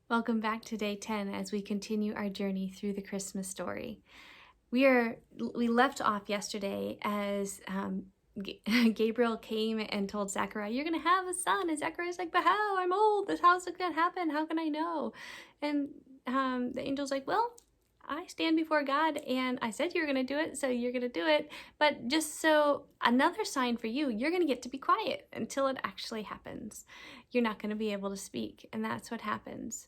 Welcome back to day 10 as we continue our journey through the Christmas story. We left off yesterday as Gabriel came and told Zechariah, "You're going to have a son." And Zechariah's like, "But how? I'm old. This how's it going to happen? How can I know?" And the angel's like, "Well, I stand before God and I said you're going to do it, so you're going to do it. But just so another sign for you, you're going to get to be quiet until it actually happens. You're not going to be able to speak." And that's what happens.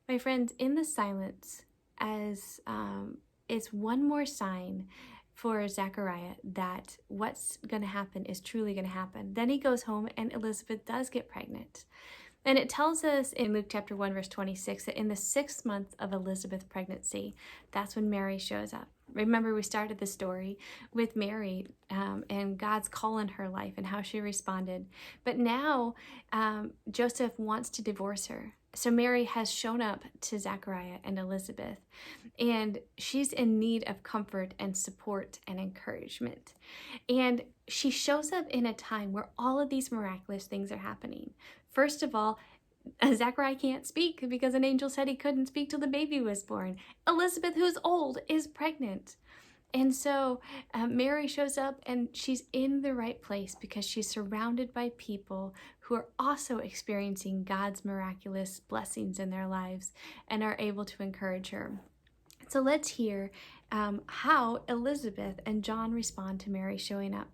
My friends, in the silence, as is one more sign for Zechariah that what's going to happen is truly going to happen. Then he goes home and Elizabeth does get pregnant. And it tells us in Luke chapter 1, verse 26, that in the 6th month of Elizabeth's pregnancy, that's when Mary shows up. Remember, we started the story with Mary and God's call in her life and how she responded. But now Joseph wants to divorce her. So Mary has shown up to Zechariah and Elizabeth, and she's in need of comfort and support and encouragement. And she shows up in a time where all of these miraculous things are happening. First of all, Zechariah can't speak because an angel said he couldn't speak till the baby was born. Elizabeth, who's old, is pregnant. And so Mary shows up and she's in the right place because she's surrounded by people who are also experiencing God's miraculous blessings in their lives and are able to encourage her. So let's hear how Elizabeth and John respond to Mary showing up.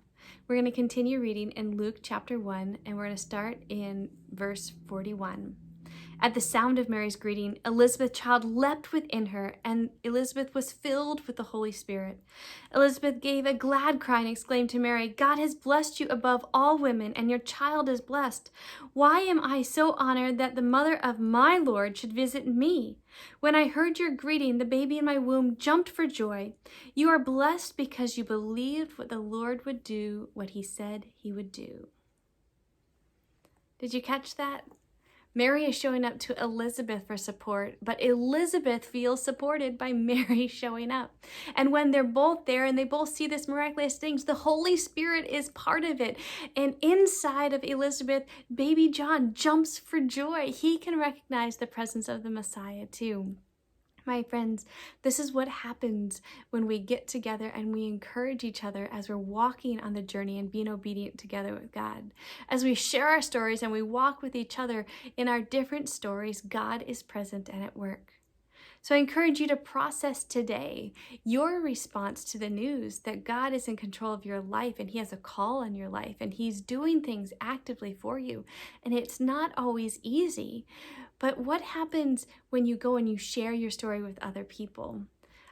We're going to continue reading in Luke chapter 1, and we're going to start in verse 41. At the sound of Mary's greeting, Elizabeth's child leapt within her, and Elizabeth was filled with the Holy Spirit. Elizabeth gave a glad cry and exclaimed to Mary, "God has blessed you above all women, and your child is blessed. Why am I so honored that the mother of my Lord should visit me? When I heard your greeting, the baby in my womb jumped for joy. You are blessed because you believed what the Lord would do, what he said he would do." Did you catch that? Mary is showing up to Elizabeth for support, but Elizabeth feels supported by Mary showing up. And when they're both there and they both see this miraculous things, the Holy Spirit is part of it. And inside of Elizabeth, baby John jumps for joy. He can recognize the presence of the Messiah too. My friends, this is what happens when we get together and we encourage each other as we're walking on the journey and being obedient together with God. As we share our stories and we walk with each other in our different stories, God is present and at work. So I encourage you to process today your response to the news that God is in control of your life and he has a call on your life and he's doing things actively for you. And it's not always easy, but what happens when you go and you share your story with other people?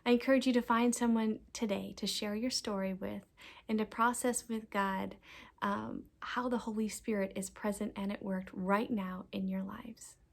I encourage you to find someone today to share your story with and to process with God how the Holy Spirit is present and at work right now in your lives.